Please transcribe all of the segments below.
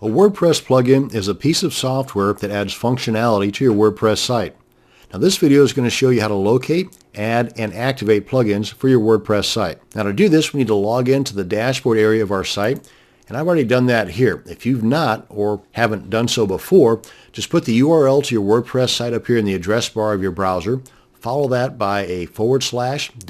A WordPress plugin is a piece of software that adds functionality to your WordPress site. Now this video is going to show you how to locate, add, and activate plugins for your WordPress site. Now to do this, we need to log into the dashboard area of our site, and I've already done that here. If you've not or haven't done so before, just put the URL to your WordPress site up here in the address bar of your browser, follow that by a /wp-admin,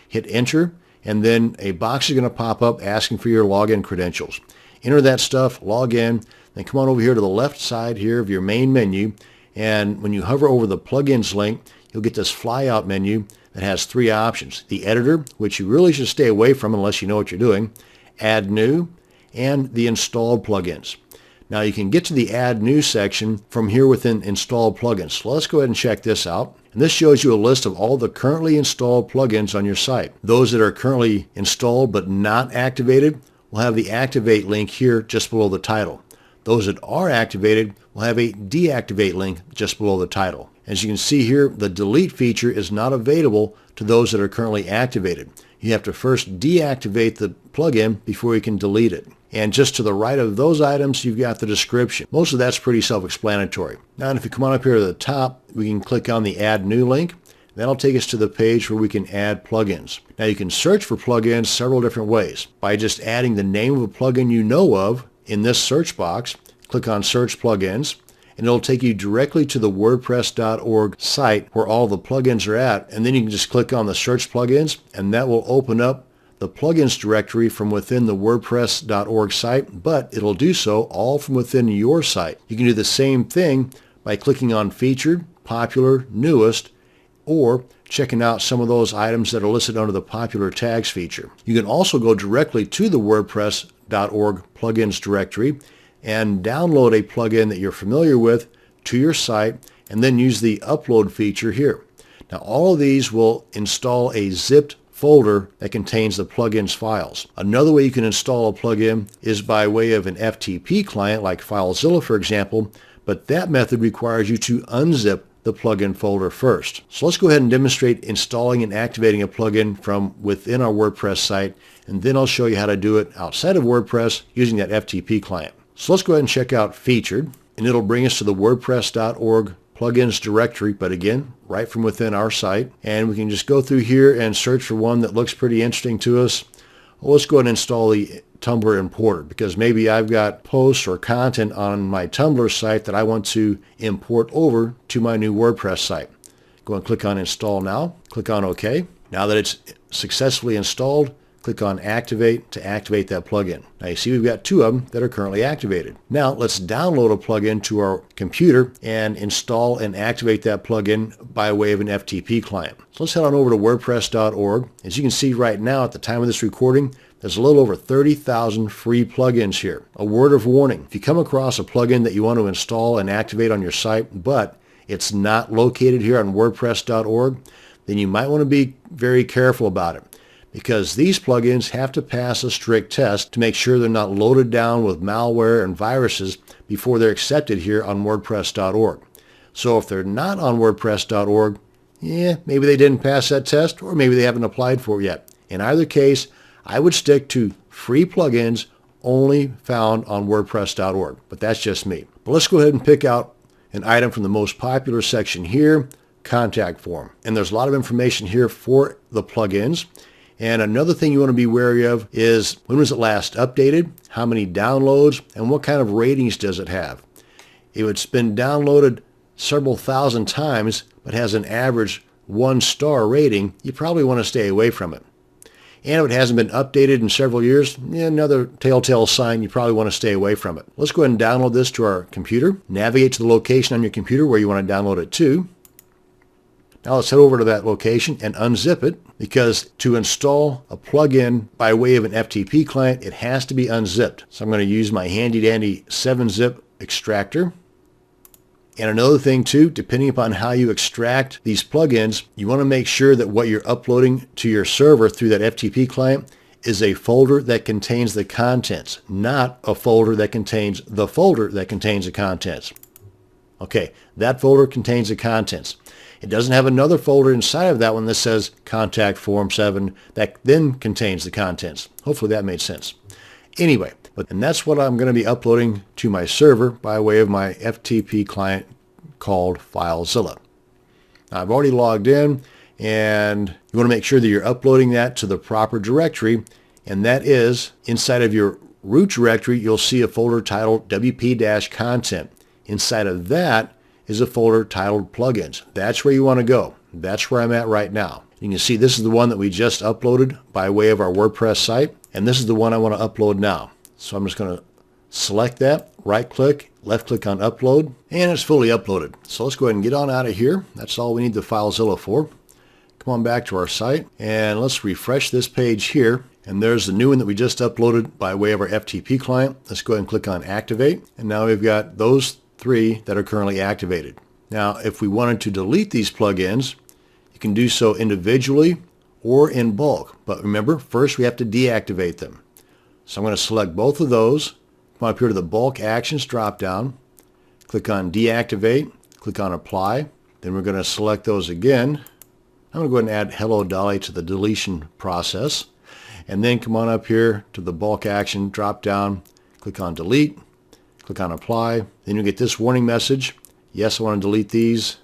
hit enter, and then a box is going to pop up asking for your login credentials. Enter that stuff, log in, then come on over here to the left side here of your main menu, and when you hover over the plugins link, you'll get this flyout menu that has three options. The editor, which you really should stay away from unless you know what you're doing, add new, and the installed plugins. Now you can get to the add new section from here within installed plugins. So let's go ahead and check this out. And this shows you a list of all the currently installed plugins on your site. Those that are currently installed but not activated will have the activate link here just below the title. Those that are activated will have a deactivate link just below the title. As you can see here, the delete feature is not available to those that are currently activated. You have to first deactivate the plugin before you can delete it. And just to the right of those items, you've got the description. Most of that's pretty self-explanatory. Now, if you come on up here to the top, we can click on the Add New link. That'll take us to the page where we can add plugins. Now, you can search for plugins several different ways. By just adding the name of a plugin you know of in this search box, click on Search Plugins, and it'll take you directly to the WordPress.org site where all the plugins are at, and then you can just click on the Search Plugins, and that will open up the plugins directory from within the WordPress.org site, but it'll do so all from within your site. You can do the same thing by clicking on Featured, Popular, Newest, or checking out some of those items that are listed under the Popular Tags feature. You can also go directly to the WordPress.org plugins directory and download a plugin that you're familiar with to your site and then use the upload feature here. Now all of these will install a zipped folder that contains the plugins files. Another way you can install a plugin is by way of an FTP client like FileZilla, for example, but that method requires you to unzip the plugin folder first. So let's go ahead and demonstrate installing and activating a plugin from within our WordPress site, and then I'll show you how to do it outside of WordPress using that FTP client. So let's go ahead and check out Featured, and it'll bring us to the WordPress.org plugins directory, but again, right from within our site. And we can just go through here and search for one that looks pretty interesting to us. Well, let's go ahead and install the Tumblr importer, because maybe I've got posts or content on my Tumblr site that I want to import over to my new WordPress site. Go and click on Install Now. Click on OK. Now that it's successfully installed, click on Activate to activate that plugin. Now you see we've got two of them that are currently activated. Now let's download a plugin to our computer and install and activate that plugin by way of an FTP client. So let's head on over to WordPress.org. As you can see right now at the time of this recording, there's a little over 30,000 free plugins here. A word of warning, if you come across a plugin that you want to install and activate on your site, but it's not located here on WordPress.org, then you might want to be very careful about it, because these plugins have to pass a strict test to make sure they're not loaded down with malware and viruses before they're accepted here on WordPress.org. So if they're not on WordPress.org, maybe they didn't pass that test, or maybe they haven't applied for it yet. In either case, I would stick to free plugins only found on WordPress.org, but that's just me. But let's go ahead and pick out an item from the most popular section here, Contact Form. And there's a lot of information here for the plugins. And another thing you want to be wary of is when was it last updated, how many downloads, and what kind of ratings does it have. If it's been downloaded several thousand times but has an average 1-star rating, you probably want to stay away from it. And if it hasn't been updated in several years, another telltale sign you probably want to stay away from it. Let's go ahead and download this to our computer. Navigate to the location on your computer where you want to download it to. Now let's head over to that location and unzip it, because to install a plugin by way of an FTP client, it has to be unzipped. So I'm going to use my handy dandy 7-zip extractor. And another thing too, depending upon how you extract these plugins, you want to make sure that what you're uploading to your server through that FTP client is a folder that contains the contents, not a folder that contains the folder that contains the contents. Okay, that folder contains the contents. It doesn't have another folder inside of that one that says Contact Form 7 that then contains the contents. Hopefully that made sense. Anyway, and that's what I'm going to be uploading to my server by way of my FTP client called FileZilla. Now, I've already logged in, and you want to make sure that you're uploading that to the proper directory, and that is inside of your root directory. You'll see a folder titled WP-content. Inside of that is a folder titled plugins. That's where you want to go. That's where I'm at right now. You can see this is the one that we just uploaded by way of our WordPress site, and this is the one I want to upload now. So I'm just going to select that, right click, left click on upload, and it's fully uploaded. So let's go ahead and get on out of here. That's all we need the FileZilla for. Come on back to our site, and let's refresh this page here. And there's the new one that we just uploaded by way of our FTP client. Let's go ahead and click on activate, and now we've got those 3 that are currently activated. Now, if we wanted to delete these plugins, you can do so individually or in bulk. But remember, first we have to deactivate them. So I'm going to select both of those, come up here to the bulk actions drop-down, click on deactivate, click on apply. Then we're going to select those again. I'm going to go ahead and add Hello Dolly to the deletion process. And then come on up here to the bulk action drop-down, click on delete, click on apply. Then you get this warning message. Yes, I want to delete these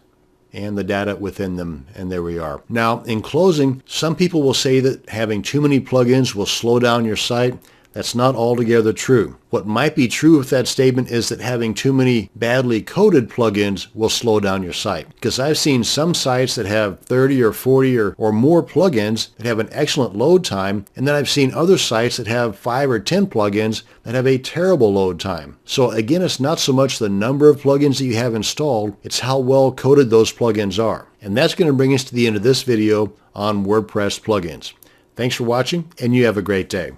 and the data within them, and there we are. Now, in closing, some people will say that having too many plugins will slow down your site. That's not altogether true. What might be true with that statement is that having too many badly coded plugins will slow down your site. Because I've seen some sites that have 30 or 40 or more plugins that have an excellent load time, and then I've seen other sites that have 5 or 10 plugins that have a terrible load time. So again, it's not so much the number of plugins that you have installed, it's how well coded those plugins are. And that's going to bring us to the end of this video on WordPress plugins. Thanks for watching, and you have a great day.